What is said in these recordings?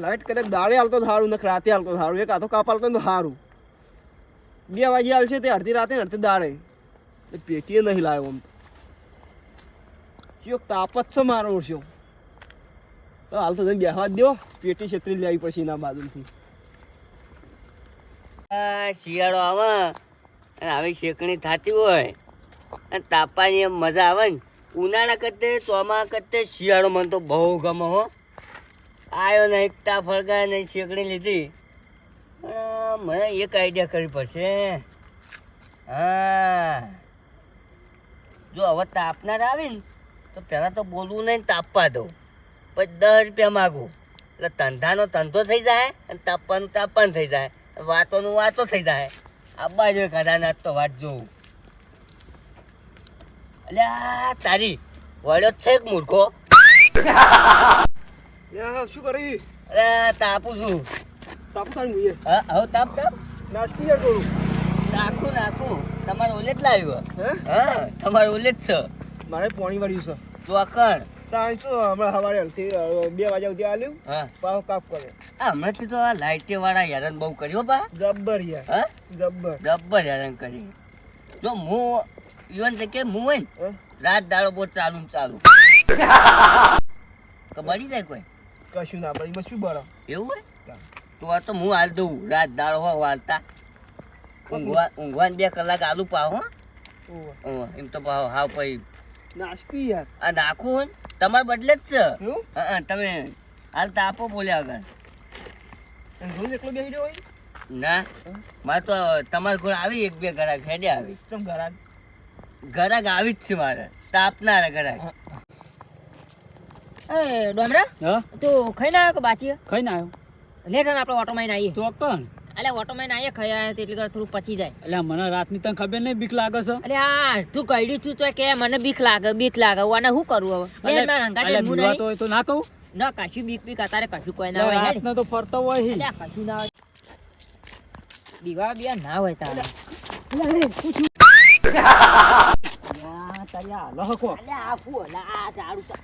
Light કદાચ દાડે હાલતો સારું ને રાતે હાલતો સારું. એક હાથો કાપ હાલતો ને તો સારું. 2 વાગે હાલશે તે અડધી રાતે અડધી દાડે. પેટીએ નહીં લાવ્યો આમ તો તાપ જ છે મારો ઓછો. તો હાલ તો જઈને બેસવા જ દો. પેટી છેતરી લેવી પડશે એના બાજુથી. શિયાળો આવે અને આવી શેકણી થતી હોય અને તાપવાની એમ મજા આવે ને. ઉનાળા કરતે ચોમા કરતે શિયાળો મને તો બહુ ગમે હો. આવ્યો ને એક તાપ ફળગાય ને શેકણી લીધી. પણ મને એક આઈડિયા કરવી પડશે. હા, જો હવે તાપનાર આવે ને તો પહેલાં તો બોલવું નહીં, તાપવા દઉં. પછી 10 રૂપિયા માગું એટલે ધંધાનો ધંધો થઈ જાય અને તાપવાનું તાપવાનું થઈ જાય, વાતોનું વાતો થઈ જાય. આ બાજુ કદાચ તો વાત જોઉં. અલ્યા તારી વળ્યો છે એક મૂર્ખો. શું કરી? અરે તાપું છું. તાપુ તારી મુએ. હા હવે તાપ તાપ નાસ્તી યાર થોડું. નાખું તમારે ઓલે જ લાવ્યો. હે? હા તમારે ઓલે જ છે. મારે પાણી વાળ્યું છે. ચોકણ તાણ શું હમણાં સવારે 2 વાગ્યા સુધી આલ્યું. હા પાવ કાપ કરે. હમણાંથી તો આ લાઇટે વાળા હેરાન બહુ કર્યો બા. જબ્બર યાર. હા જબ્બર. હેરાન કરી. જો હું ઈવન છે કે હું હોય ને હે? રાત દાડો બહુ ચાલુ ને ચાલુ તો બળી જાય કોઈ કશું ના પડે એમાં શું બરો. એવું હોય તો આ તો હું હાલ દઉં. રાત દાડો હો હાલતા ઊંઘવાન 2 કલાક આલુ પાવ. હો એમ તો પાવ હાવ પછી નાસ્તી યાર. આ નાખું હોય ને તમારે બદલે જ છે. એવું? હા તમે હાલ તાપો બોલ્યા આગળ. રોજ એકલો બેસી રહ્યો હોય? ના મારે તો તમારે ઘોડ આવી 1-2 ગરાક હેડે આવી. ચમ ઘરાક. ગરાક આવી જ છે મારે તાપનારા ગરાક. એ ડોમરા હા તું ખાઈને આવ્યો કે બાચી ખાઈને આવ્યો લેટ ને આપણે ઓટોમાં આવીએ. ચોકન. અલે ઓટોમાં આવીએ ખાઈ આવ્યા એટલી ઘર થોડું પચી જાય. એટલે મને રાતની તને ખબર નહીં બીક લાગે છે. અલે આ તું કહી તું તો કે મને બીક લાગે આને શું કરવું હવે? એટલે- મારા હંગાતે એટલે હું બીવાતો નહીં. હોય તો ના કહું. ના કશું બીક અતારે કશું કોઈ ના હોય હેડ. રાતનો તો ફરતો હોય હી. અલે આ કશું ના હોય બીવા બિયા ના હોય તારે. યા, તારી આ હાલો હકો. અલે આ શું અલે આ ઝાડુ છે.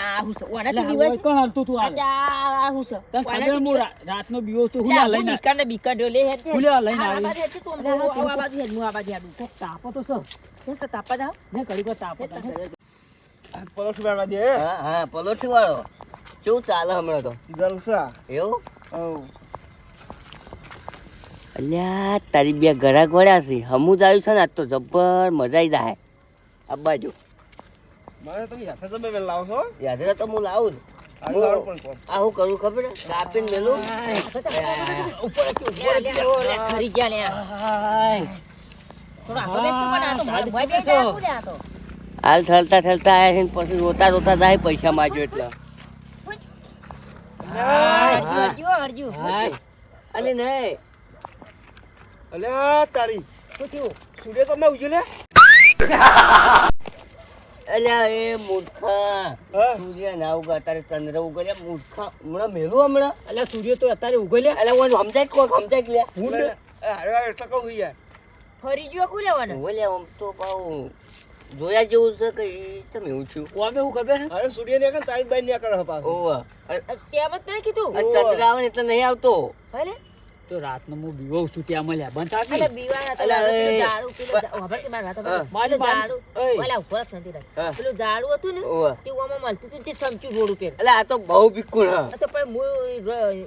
આ શું છે? ઓને એટલે તું હાલો બીવાય છે? કોણ હાલતું તું હાલ? આ શું છે? તને ઓને ખબર તું હું બીવાય? રાતનો બીવો છું અલે હુલા આ લઈને બીકાને બીકાને લે હેડ. હુલા લઈને આ આવી. બાજુ હેડ છે તું. હું આ બાજુ હેડ, હું આ બાજુ હેડ. તો તાપો તો સર કેમ તો તાપા જાવ? ને ઘડી પર તાપો તો. પલોઠ બેડવા દે. હા હા પલોઠી વાળો કેવું ચાલે હમણાં તો? જલસા. એવું? હવ. અલ્યા તારી 2 ગરાક વળ્યા છે. હમું જ આવ્યું છે ને આજ તો જબ્બર મજા આવી જાય. આ બાજુ મારે તમે યાદ જ બે લાવશો. યાદ રહે તો હું લાવું જ. હારું હારું પણ કોણ. આ હું કરું ખબર છે? કાપીને મેલું. ખરી ગયા લે. હાય. થોડો આગળ બેસ તું પણ આ તો હા, ભય બેસ ચાલ. આખું લે આ તો. હાલ ઠલતા આવ્યા છે ને પછી રોતા જાય પૈસા માંગ્યો એટલે. હરજુ. હાય. અને નહીં અલ્યા તારી. શું થયું? સૂર્ય તો મેં ઉજ્યો લે. અલ્યા એ મૂર્ખા હા. સૂર્ય ના ઉગા તારે ચંદ્ર ઉગા મૂર્ખા હમણાં મેલું હમણાં. એટલે સૂર્ય તો અત્યારે ઉગો લે. એટલે હું સમજાય લે હું હારે એટલે કહું યાર. ફરી ગયો કુ લેવાના? હું લે આમ તો પાઉં જોયા જેવું છે કે ઈ તમે એવું થયું. ઓમે હું ખબર હે? અરે સૂર્ય ને કન તારી બાઈ ને કરે પાછો. ઓવા તેમ જ નહીં કીધું. ચંદ્ર આવે ને એટલે નહીં આવતો. ભલે તો રાતનો હું બીવો છું ત્યાં મળ્યા બંધ અલે થાકી. બીવાના તો અલા, પેલું એ. ઝાડુ પેલું ખબર કે મારા હાથમાં હા. પેલું ઝાડુ ઓય. ઓલા ઉપર જ નથી રહી. હા. પેલું ઝાડુ હતું ને ઓવા તે ઓમાં મળતું હતું તે સમચું રોડ ઉપર. એટલે આ તો બહુ બીકું હા. તો પછી હું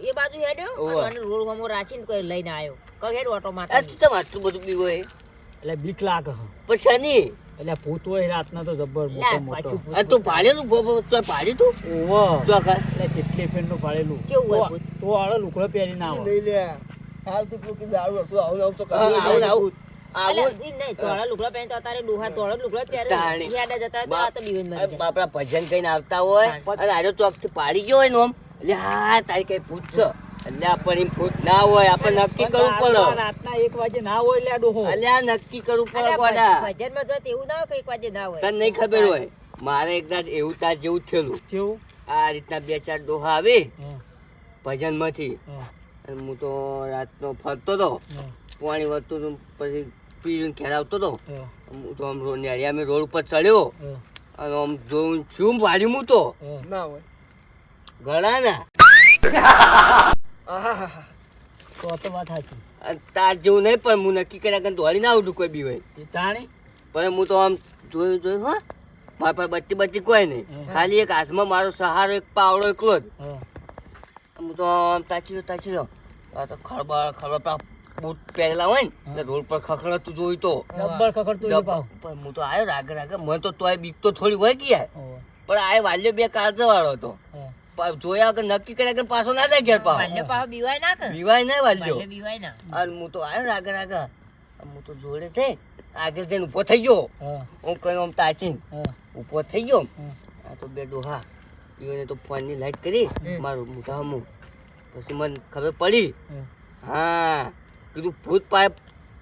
એ બાજુ હેડ્યો ઓવે. અને રોડ માં રાખીને કોઈ લઈને આવ્યો. કહું હેડ ઓટો આ મારતા તું તો આટલું બધું બીવો હે એટલે બીક લાગે હે. પછી શની? એટલે ભૂત હોય રાતના તો જબ્બર લા, મોટો મોટો. પાછું આ તું ભાડેલું તો ભાડ્યું તું ઓવો. ચોકર એટલે જેટલી ફેરનું પાડેલું. કેવું હોય તો- ભૂત? તો આળો લુગડો પહેરીને આવો. લઈ લે. હાલ તું પેલું કીધું દારૂ હતું આવું આવું તો આવું આવું અલે, આવું ઈ નહીં, ધોળા લુગડા પહેરીને તો અતારે ડોહા ધોળા લુગડા જ પહેરે. તાણી. યાદ જતા હતા, આ તો બીવન બની જાય. આપડા ભજન કઈને આવતા હોય અને આજો ચોક થી પાડી ગયો હોય ને આમ એટલે હા તારી કઈ પૂછ એટલે આપણને એમ ભૂત ના હોય આપણે નક્કી કરવું પડે. રાતના 1 વાગે ના હોય એટલે આ ડોહો. એટલે આ નક્કી કરવું પડે અલ્યા, ગોડા. ભજનમાં જો તેવું ના હોય કઈક વાજે ના હોય. તને નહીં ખબર હોય મારે એક દાડ એવું તાર જેવું જ થયેલું. કેવું? આ રીતના 2-4 ડોહા આવે હા, ભજન માંથી હા, અને હું તો રાતનો ફરતો હતો હા, પાણી વધતું હતું પછી પીને ઘેર આવતો હતો હા, હું તો આમ નેળિયા રોડ ઉપર ચડ્યો હા, અને આમ જોઉં શું વાળ્યું હું તો હા. ના હોય. ઘણા ના આહાહા. તો વાત સાચી. અને તાર જેવું નહીં પણ હું નક્કી કર્યા કે દોડી ના આવડું કોઈ બી હોય એ તાણી પણ હું તો આમ જોયું હો મારા પાસે બચ્ચી કોઈ નહીં ખાલી એક હાથમાં મારો સહારો એક પાવડો એકલો જ હા. હું તો આમ તાચી રહ્યો આ તો ખળબળ બૂટ પહેરેલા હોય ને એટલે રોડ પર ખખડતું જોયું તો જબ્બર ખખડતું એ પાવ. પણ હું તો આવ્યો રાગે મને તો તોય બીક તો થોડી હોય કે યાર હોવે. પણ આ વાલ્યો બે કાળજો વાળો હતો હા. પણ જોયા કે નક્કી કર્યા કે પાછો ના જાય ઘેર પાછો વાલ્યો પાહો બીવાય ના કે બીવાય નહીં વાલ્યો વાલ્યો બીવાય ના અને હું તો આવ્યો રાગે હું તો જોડે છે આગળ જઈને ઊભો થઈ ગયો હા. હું કઈ આમ તાચીને હા. ઊભો થઈ ગયો હા. આ તો બે ડોહા એને તો ફોનની લાઈટ કરી મારું મોટા હમું પછી મને ખબર પડી હા. હા કીધું ભૂત પાઇપ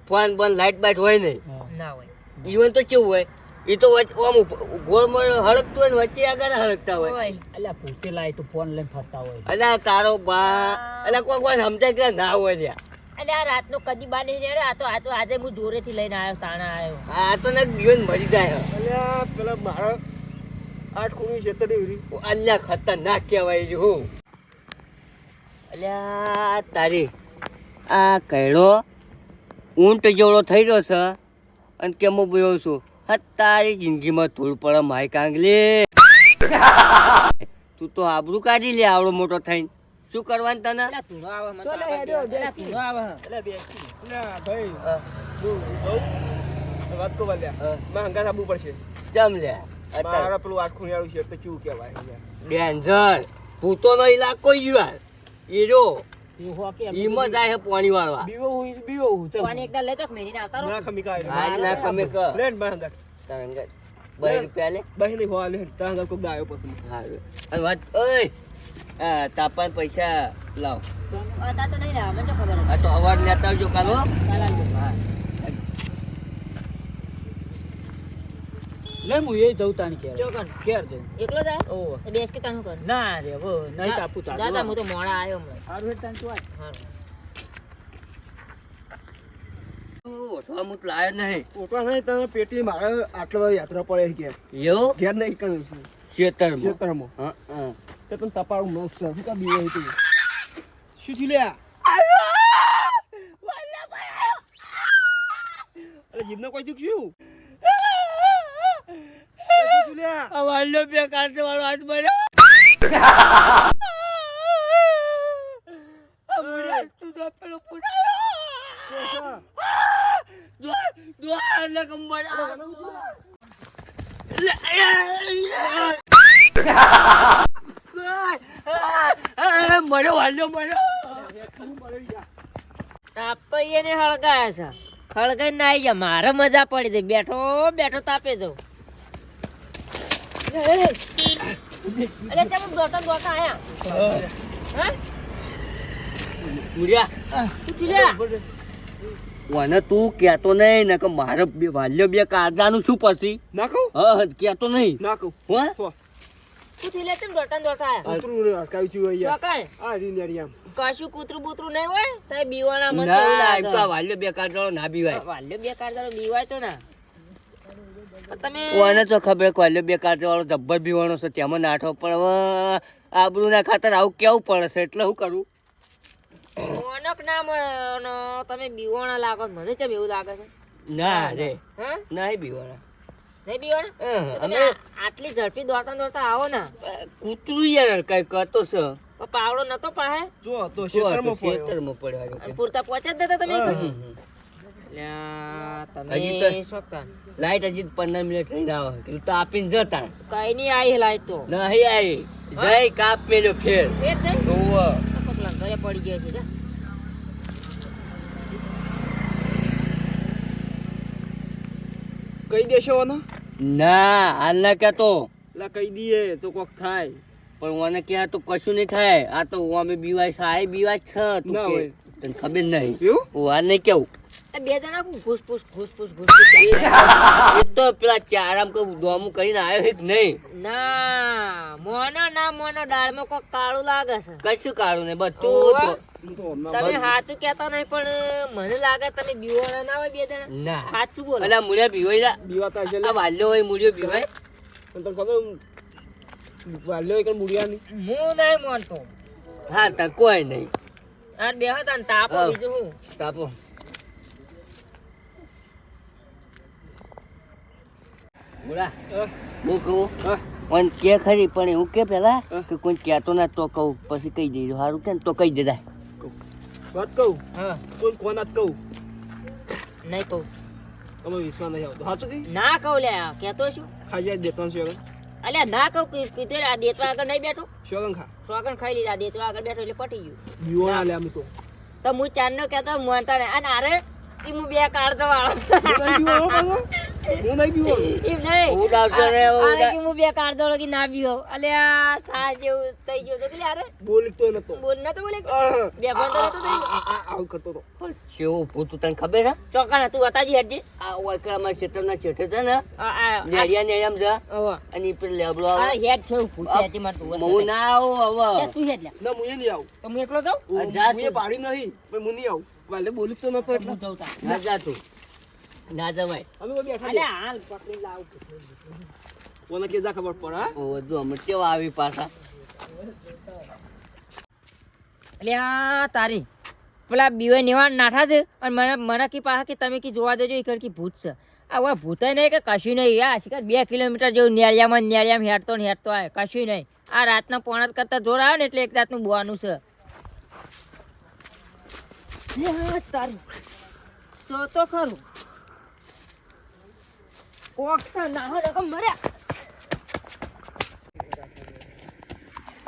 ફોન બંધ લાઈટ બાઈટ હોય નહીં હા. ના હોય ઈવન તો કેવું હોય એ તો આમ ગોળમાં હળકતું હોય ને વચ્ચે આગળ હળકતા હોય હોય અલ્યા ભૂતે લાય તો ફોન લઈને ફરતા હોય. અલા તારો બા અલા કોઈ સમજાય કે ના હોય લ્યા એટલે આ રાતનો કદી બાને રે આ તો આજે હું જોરેથી લઈને આવ્યો તાણા આવ્યો આ તો ને જીવન મરી જાય અલ્યા પેલા મારા 8 ખૂણી છેતરી ઉરી. અલ્યા ખતરનાક કહેવાય છે હું અલ્યા તારી આ કૈડો ઊંટ જેવડો થઈ રહ્યો છે અને કેમ હું બોલ્યો છું હા તારી જિંદગીમાં ધૂળ પડે માય કાંગલી તું તો આબરૂ કાઢી લે આવડો મોટો થઈને શું કરવાનું તને અલા ધૂળો આવે મને તો ચાલો આવા હેડો, દે. અલા બેસી. ધૂળો આવે અલ્યા બેસી. અલ્યા ભાઈ હા, હું બહુ વાત કો વાલ્યા હા. મારે હંગાત આવવું પડશે. ચમ લે મારા પેલું 8 ખૂણિયાળું છે તો કેવું કહેવાય યાર. ડેન્જર ભૂતોનો ઇલાકો યાર એરો એ હો કે એમ ઈમાં જાય છે પાણી વાળવા બીવો હું ચાલ. પાણી એકદા લેતો મેરીને આવતા રહો ના ખમી કાય આજ ના તમે ક લેન મારા હંગાત તરંગત 2 રૂપિયા લે બહી નહીં હોવા લે તારા હંગાત કોક દાયો પછી હારું અને વાત ઓય આ તાપાન પૈસા લાવ હતા તો નહીં લેવા મને તો ખબર હતી આ તો અવાજ લેતા આવજો કાલો ચાલ આવજો. હા લે હું એ જઉં તાણી ઘેર. જો કણ. ઘેર જઉં. એકલો જાય ઓહો. એ બેસ કે તાનું કર ના રે હવે નહીં તાપું ચાલુ. દાદા હું તો મોડા આવ્યો હમણાં હારું હેડ તાણ તું આય. હારું. ઓઠવા મુત લાયો નહીં ઓટવા નહીં તને પેટી મારે આટલા બધા યાત્રા પડે કે એવું ઘેર નહીં કર્યું છે ખેતરમાં ખેતરમાં હા હા કે તને તપાડું મસ્ત શું કા બીવો હતું શું થયું લ્યા અરે જીભને કોઈ દુખ શું અરે શું થયું લ્યા આ વાળો બે કાઢે વાળો હાથ માર્યો તું તો પેલો પૂછાયો દો એટલે કંબડા મર્યો વાળ્યો મર્યો તાપૈયે ને હળગાયા છે હળગાઈ ના આવી જા મારે મજા પડી જાય બેઠો બેઠો તાપે જાઉં અરે ચમ દોતા આયા હા મુર્યા તું ચીલ્યા વાને તું કહેતો નહીં ને કે મારે વાલ્યો બે કાઢવાનું શું પછી નાખો હા કહેતો નહીં નાખો હો હો તું ચીલ્યા ચમ દોતા આયા કૂતરું અટકાવી છું તો યાર કાંઈ આ રીંદરી આમ કશું કૂતરું બૂતરું નહીં હોય તો બીવાના મત ના એમ તો આ વાલ્યો બે કાઢવાનો ના બીવાય વાલ્યો બે કાઢવાનો બીવાય તો ના તમે કોને તો ખબર કે વાલ્યો બે કાઢવાનો જબ્બર બીવાનો છે તેમાં નાઠો પણ હવે આબરૂ ના ખાતર આવું કેવું પડે છે એટલે શું કરું મોનક નામ તમે બીવાણા લાગો મને ચમ એવું લાગે છે ના રે હા નહીં બીવાના નહીં બીવાણા અમે આટલી ઝડપી દોડતા દોડતા આવો ને કૂતરું યાર કઈ કરતો છે તો પાવડો નતો પાહે જો તો ખેતરમાં પડ્યો ખેતરમાં પડ્યો અને પૂરતા પહોંચ્યા જ નતા તમે હજી તો- તમે શોખતા લાઈટ હજી 15 મિનિટ રહીને આવે કીધું તો આપીને જતા કઈ નહીં આવી લાઈટ તો નહીં આવી જય કાપ મેલ્યો ફેર ફેર જઈ ઓવ પકલા ઘરે પડી ગયા છે જા. કઈ દેશો ને ના હાલ ના કહેતો એટલે કઈ દઈએ તો કોક થાય પણ મને ક્યાં તો કશું નહીં થાય આ તો અમે બીવાય સાહેબ બીવાય છે તું ના કે હોય. તને ખબર નહીં એવું હું આ નહીં કેવું આ બે જણા ઘૂસ ચાલ્યા. એ તો પેલા ચારામ કે દોમું કરીને આવ્યો એક નહીં ના મોનો દાળમાં કોક કાળું લાગે છે કશું કાઢું નહીં બધું ઓવા. હું તો હમણાં તમે સાચું કહેતા નહીં પણ મને લાગે તમે બીવાના ના હોય બે જણા ના સાચું બોલો અલા મુળિયા બીવાય બીવાતા છે આ વાલ્યો હોય મુળિયો બીવાય તને ખબર વાલ્યો એક મુડિયા ની હું નહીં માનતો હા તા કોઈ નહીં. આ બેહો તાન તાપો હા. બીજું હું તાપો. બોલા હું કહું હા પણ કે ખરી પણ એવું કે પેલા હા. કે કોઈ કહેતો ના તો કહું પછી કહી દેજો સારું છે ને તો કહી દેતા. વાત કહું હા કોણ કોના કહું નહીં કહું તમે વિશ્વાસ નહીં આવતો સાચું કઈ ના કહું લે કહેતો શું ખાઈ જાય દેતા શોગન અલ્યા ના કહું કીધે આ દેતવા આગળ નહીં બેઠો શોગન ખા સોગન ખાઈ લીધા દેતવા આગળ બેઠો એટલે પટી ગયું બીવો ના લે અમે તો તો હું ચાંદનો કહેતો મોનતા ને અને અરે ઈ હું બે કાઢતો વાળો હું નહીં બીવો એમ નહીં હું લાવજો ને અરે કે હું બે કાઢતો કે ના બીઓ અલ્યા સા જેવું થઈ ગયું તો કે અરે બોલી તો નતો બોલ ના તો બોલે બે આહ. બંધ તો થઈ ગયો આવું કરતો તો શેવું ભૂતું તને ખબર હે ચોકાના તું હતાજી હજી આ ઓકરામાં ક્ષેત્રના છેઠે છે ને આ નેડિયા નેડિયામ છે ઓવા અને ઈ પેલો લેબડો આ આવે હેડ છે પૂછે હતી માર તું હું ના આવું હવે તું હેડ લે ના હું એ નહીં આવું તો હું એકલો જાઉં આ જા હું એ પાડી નહીં પણ હું નહીં આવું વાલે બોલી તો નતો એટલે હું જાઉં તા ના જા તું ના જવાય અમે કોઈ બેઠા અલ્યા હાલ પકડી લાવ કોને કે જા ખબર પડે હા? ઓ જો અમે કેવા આવી પાછા અલ્યા તારી પેલા બીવે નિવાણ નાઠા છે અને મને કી પાછા કે તમે કી જોવા દેજો ઈ કી ભૂત છે આ હવે ભૂતાય નહીં કે કશું નહીં યાર શીખર 2 કિલોમીટર જેવું નેળિયામાં હેડતો ને હેડતો આવે કશું નહીં આ રાતના પોણા કરતા જોર આવે ને એટલે એક રાતનું બોવાનું છે લ્યા તારી સો તો ખરું કોકસા ના હોય તો મર્યા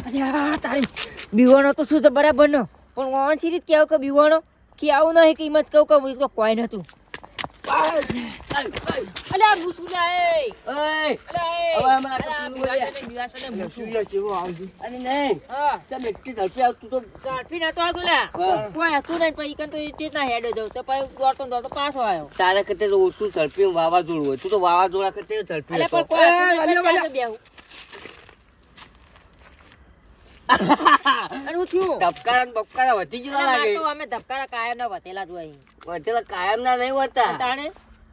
અલ્યા તારી બીવાનો તો શું છે બરાબર નો પણ ઓછી રીત કેવું કે બીવાનો કે આવું નહીં કિંમત કહું કે તો કોઈ નતું અલ્યા ભૂસું લે ઓય હવે અમે આ તો પીલું બોલ્યા. શું યાર કેવો આવશે અરે નહીં તમે એકટી ઝડપી આવતું તો કોઈ હતું નહીં પછી કન તો એ રીતના હેડો જવું તો પછી દોડતો પાછો આવ્યો તારા કરતા તો ઓછું ઝડપી વાવાઝોડું હોય તું તો વાવાઝોડા કરતા ઝડપી અલ્યા હતો. પણ કોઈ હતું એ, નહીં, વાલ્યા, પાછો બેહું. અને હું થયું ધબકારા ને બબકારા વધી ગયેલા અલ્યા, લાગે માર તો અમે ધબકારા કાયમ ના વધેલા જ હોય વધેલા કાયમ ના નહીં હોતા તાણે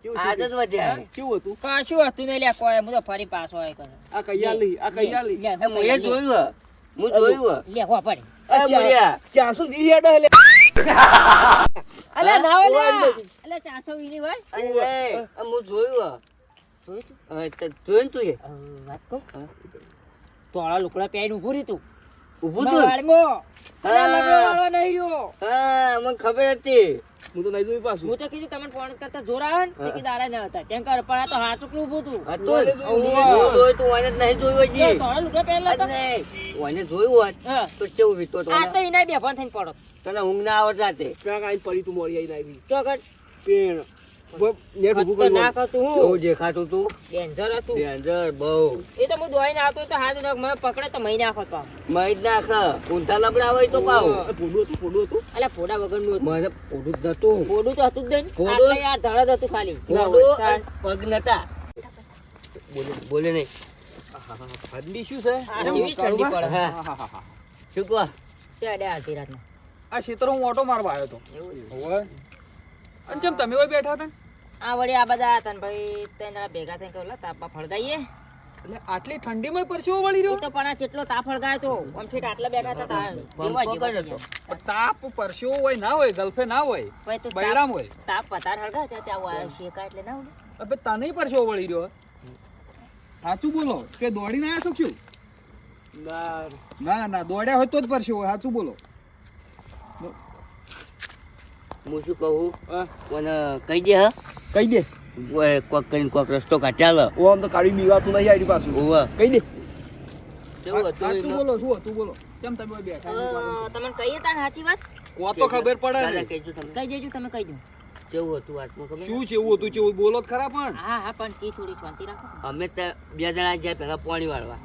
કેવું આજ જ થયું? વધ્યા કેવું હતું કશું હતું નહીં લ્યા કોઈ હું તો ફરી પાછો આવ્યો કશું. આ કૈયાલી આ કૈયાલી લે, એ હું મુએ લે, જોયું હે. હું જોયું હે. લે, હો પડી. એ મુળિયા. ક્યાં સુધી હેડે લે અલ્યા, ના હોય લ્યા. ઓય, અલ્યા, 400 વીણી હોય. અરે નહીં, હું જોયું હે. જોયું તું? હવે તે જોયું ને તું એ? વાત કહું? તોળા લુગડા પહેરીને ઊભું રહ્યું તું. ઊભું મારા તું? વાળમાં. અલ્યા, હા. લગડો વાળો નહીં રહ્યો. હા, મને ખબર હતી. હું તો નહીં જોયું પાછું હું તો કીધું તમને ફોન કરતા જોર આવે ને તે કીધું આરા ના હતા કેમ કર પણ આ તો હાચુકલું ઊભું તું હતું ને? જોયું, હું જોયું તું, ઓને જ નહીં જોયું હજી. તોળા લુગડા પહેરેલા અરે હતા. નહીં, ઓને જોયું હોત હા. તો કેવું વીતો તો આ તો એના બેભાન થઈને પડો તને ઊંઘ ના આવત રાતે. ક્યાં આઈને પડી તું મોરી આઈને આવી ચોગડ પેણ નેટ ઊભું ના કર્યું કરતું કેવું હું દેખાતું તું? ડેન્જર હતું ડેન્જર બહુ. એ તો હું દોઈને આવતો તો હાથ મને પકડે તો મહિને આખો તો મહિત નાખ ઊંધા લબડા હોય તો પાવ. પોડું હતું અલ્યા ફોડા વગરનું હતું મને પોડું જ નતું. ફોડું તો હતું જ નહીં ફોડું? આટલે યાર ધડ જ હતું ખાલી પોડું અને પગ નતા. બોલે નહીં. ઠંડી શું છે આ કેવી ઠંડી પડે હા. શું કહો? છે અડે આધી રાતના આ ક્ષેત્ર હું ઓટો મારવા આવ્યો હતો એવું અને ચમ તમે હોય બેઠા હતા આ વળી આ બધા હતા ને ભાઈ તેના ભેગા થઈને કહું તાપા ફળગાઈએ એટલે આટલી ઠંડીમાં પરસેવો વળી એ રહ્યો તો પણ આ કેટલો તાપ ફળગાયો તો આમ ઠેઠ આટલા બેઠા હતા જેવા પંખો જેવા કર્યો તો. પણ તાપ પરસેવો હોય ના હોય ગલ્ફે ના હોય ભાઈ તો બૈરામ હોય તાપ પતાર હળગાય ત્યાં ત્યાં શેકા એટલે ના હોય હવે તને પરસેવો વળી રહ્યો સાચું બોલો કે દોડીને આવ્યા છો શું ના ના દોડ્યા હોય તો જ પરસેવો હોય સાચું બોલો હું શું કહું? હા. મને કહી દે હા. કહી દે ઓય, કોક કરીને કોક રસ્તો કાઢ્યા લે. ઓ આમ તો કાળી બીવાતું નહીં આવી પાછું ઓવે. કહી દે કેવું હતું સાચું એમાં? બોલો શું હતું બોલો કેમ તમે હોય બેઠા તમને કહીએ તાર સાચી વાત કો તો ખબર પડે દાદા ને. કહેજો તમે. કહી દેજો તમે કહી દો કેવું હતું વાતમાં ખબર? શું છે એવું હતું છે એવું બોલો જ ખરા પણ હા હા પણ કી થોડી શાંતિ રાખો અમે તો 2 જણા ગયા પેલા પાણી વાળવા.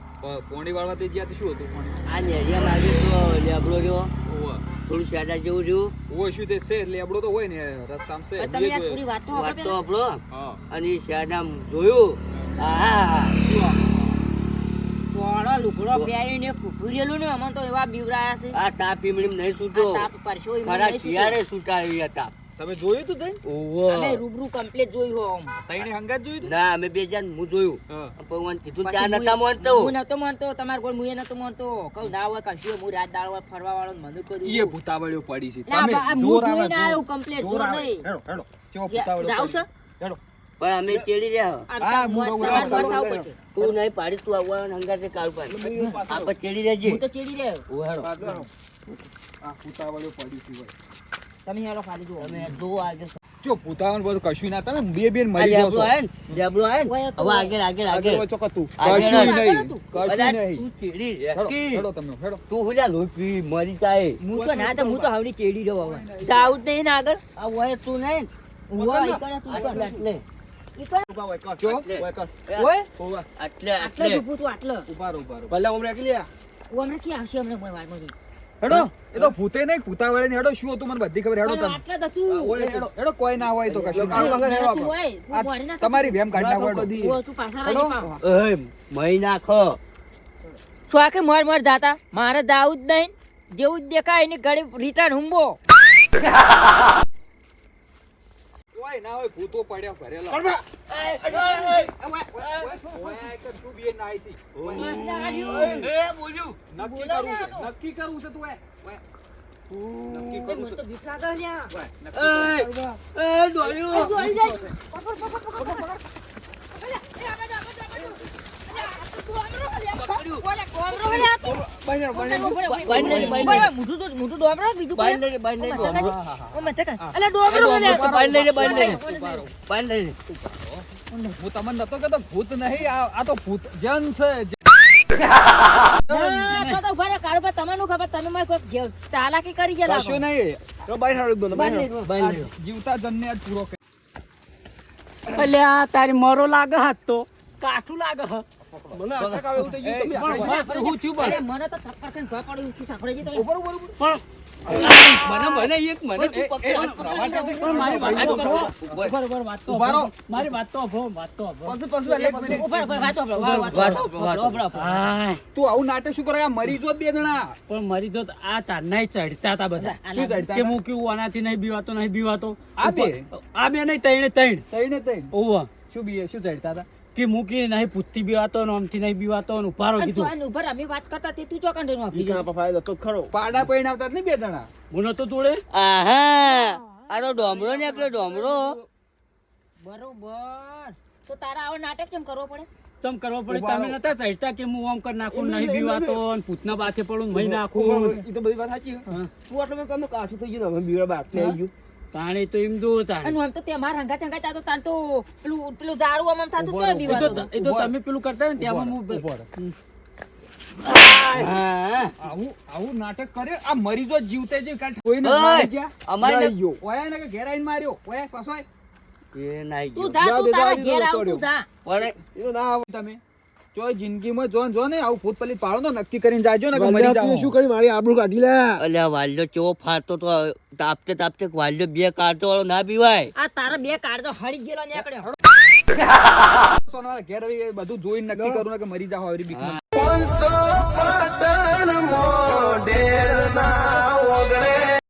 પોણી વાળવા તે જ્યાં શું હતું પોણી આ નેરિયામાં આવ્યો તો લેબડો રહ્યો, ઓવા થોડું સાદા જેવું રહ્યું. ઓય શું તે છે લેબડો તો હોય ને રસ્તામાં છે પણ તમે યાર થોડી વાત તો વાત તો આપો આપણો હા અને ઈ સાદામ જોયું. આહા. થોડો લુગડો પહેરીને કુકુરેલું ને અમને તો એવા બીવરાયા છે આ તાપ ઈમડીમ નહીં છૂટો. આ તાપ પરસો ઈમડી ખરા નહીં શિયાળે છૂટાવી હતા. તમે જોયું તું જઈને ઓવો અમે રૂબરૂ કમ્પ્લીટ જોયું હો આમ. તઈને હંગાત જોયું તું ના અમે બે જણ હું જોયું હા. ભગવાન કીધું પછી ચા મુએ- નતા માનતો હું નતો માનતો તમાર કોઈ મુએ નતો માનતો કહું ના હોય કશું હું રાત દાળ હોય ફરવા વાળો મને કોઈ ઈએ ભૂતાવળીઓ પડી છે ના, તમે આ હું જોર આવે જોઈને જોર. આવ્યો complete, જોર જોર આવે. નહીં. હેડો હેડો ચો જાવ ભૂતાવળીઓ છે પડી. હેડો પણ અમે ચેડી રહ્યા આમ હા, તો હું રહું, તમારે રહું, ઘર રહું, થવું પડશે. તું નહીં પાડી તું આવવાનું હંગાતે કાળ પાડી આપણે ચેડી રહેજે હું તો ચીડી રહ્યો ઓ હેડો આ ભૂતાવળીઓ પડી છે ભાઈ. તમે હેડો ખાલી જુઓ. અમે દો આગળ ચો ભૂતાવળ બધું કશું ના તમે બે બેન આ મરી જાવ લેબડો છો આય ને લેબડો આય ને ઓય તો હવે આગળ આગળ આગળ આગળ વચ્ચો કતું આગળ કશું આગળ નહીં હતું. કશું બધા નહીં તું ચેડી હેડો રહેકી. હેડો તમે હેડો તું હું જા લોહી પી મરી જાય હું તો ના તો હું તો હવડી ચેડી રહ્યો હવે જાવું જ નહીં ને આગળ આ હોય તું નહીં ઉવા ઈકણે તું આટલે ઈકણે. આટલે ઈકણે. ચો ઓય આટલે આટલે આટલે જ ઊભું તું આટલે ઉભા રહો ઉભા રહો ભલે હું રાખી લે હું હમણાં ક્યાં આવશે હમણાં કોઈ વારમાં હેડો એ તો ભૂતે નહીં ભૂતાવળે ને હેડો શું હતું મને બધી ખબર હેડો પણ તમે આટલે જ હતું. ઓય હેડો હેડો કોઈ ના હોય તો કશું ના આગળ હોય. હેડો તું આપણો. હોય, તું આ મોઢે ના તમારી વેમ કાઢ નાખો હેડો. કદી. ઓ, તું પાછા હેડો. રાજી પાવ. ઓય મહી નાખો શું આખે મર જાતા મારે જાવું જ નહીં જેવું જ દેખાય એની ઘડી રિટર્ન હુંબો કોઈ ના હોય ભૂતો પડ્યા ભરેલા ઓય કે તું બે ના આઈ છી. એ બોલ્યું નક્કી કરવું છે નક્કી કરવું છે તું ઓય નક્કી કરવું મને છે તો બીક લાગે લ્યા. ઓય, નક્કી કરવું છે. એ ડોળ્યું દોડી જાય. પકડ, પકડ, પકડ, પકડ, પકડ. અલ્યા, એ આ બાજુ, આ બાજુ, આ બાજુ. અલ્યા, આ તો ડોમરો લ્યા. ઓલે ડોમરો લ્યા આ તો. મોટું ડોમરો બીજું કોઈ? બાંધ લઈને બાંધ લઈને ઓ, મથે ડોમરો. કાઢ. ઓ, મથે કાઢ. અલ્યા, ડોમરો લ્યા આ તો. બાંધ લઈને બાંધ લઈને બાંધ લઈને હું તમને નતો કહેતો ભૂત નહીં આ તો ભૂત જન છે ના, તો ઉભા રહો, કાળુભા, તમને શું ખબર તમે મારે કોઈક ચાલાકી કરી ગયા કશું લાગો. નહીં તો બહાર હારું એકદમ, બહાર હારું. બાંધ લઈને જીવતા જનને આજ પૂરો કર્યો. અલ્યા તારી મોરો લાગે હાથ તો કાઠું લાગે હ મને અટક આવે એવું થઈ ગયું, તમે પણ હું થયું અરે, મને તો ચક્કર ખાઈને ભય પડી, ઉઠી સાંભળી ગઈ તમે. પણ મને એક મને તું પકડ હાથ પકડ. પણ મારી વાત હાથ તો પકડ. બરાબર વાત તો ઉભા રહો. મારી વાત તો અભો વાત તો અભો પછી પછી એટલે પછી ઉભા રહો, વાતો સાંભળો, વાતો વાતો સાંભળો. વાતો. સાંભળો, સાંભળો. આય તું આવું નાટક શું કરે આ મરી જો બે જણા પણ મરી જો આ ચારનાય ચડતા હતા બધા શું ચડતા કે હું કેવું આનાથી નહીં બીવાતો આ બે? આ બે નહીં ત્રણે ત્રણ તઈને તઈને ઓવા શું બીએ શું ચડતા હતા કે હું કે નહીં પૂતથી બીવાતો ને આમથી નહીં બીવાતો ને ઉભારો અને તું કીધું આને ઉભા રહો, અમે વાત કરતા તે તું ચોકન રહીને વાપરી બીજા પપ્પાએ તો ખરો પાડા પૈણ આવતા જ નહીં બે જણા હું નતો જોડે આહા આ તો ડોમરો નીકળ્યો ડોમરો બરોબર તો તારા આવો નાટક કેમ કરવો પડે ચમ કરવો પડે તમે નતા ચડતા કે હું આમ કરી નાખું નહીં બીવાતો ને પૂતના બાથે પડું મહી નાખું એ તો બધી વાત સાચી છે. હા. તું આટલું બધું તમને કાઠું થઈ ગયું ને, હવે બીવડા બાકી આવી ગયું. તાણે તો એમ જો તાણે અને આમ તો તે મારા હંગાત હંગાત આ તો તાન તો પેલું ઝાડું આમ થતું તો એ બીવાતો તો એ તો તમે પેલું કરતા ને ત્યાં હું હા આવું નાટક કરે આ મરી જો જીવતે જીવ કાંઈ કોઈને ઓય, મારી ગયા અમારે લઈ ગયો. ઓયા ને કે ઘેર આઈને માર્યો ઓયા પાછો એ નાઈ તું ગયો જા તું જા, તારા જા, ઘેર જા, આવ તું જા પણ એ તો ના આવે. તમે ચોય જિંદગીમાં જો ને આવું ભૂત પલી પાડો તો નક્કી કરીને જાજો ને કે મરી વાલ્યા, તું જાવ શું કરી મારી આબરૂ કાઢી લે અલ્યા વાલ્યો ચેવો ફાટતો તો તાપતે તાપતે વાલ્યો બે કાઢતો વાળો ના પીવાય આ તારા બે કાઢ તો હળી ગયેલો નીકળ્યો સોના ઘેર આવી બધું જોઈને નક્કી કરું ને કે મરી જાવ આવી બીક પાંચસો પતન મોઢેર ના ઓગળે